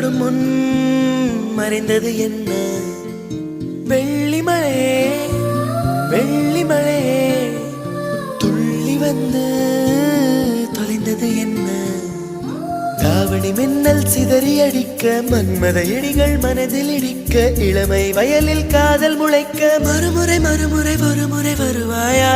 தொடும் முன் மறைந்தது என்ன? வெள்ளிமழையே வெள்ளிமழையே துள்ளி வந்து தொலைந்தது என்ன? தாவணி மின்னல் சிதறி அடிக்க, மன்மத இடிகள் மனதில் இடிக்க, இளமை வயலில் காதல் முளைக்க, மறுமுறை மறுமுறை ஒருமுறை வருவாயா?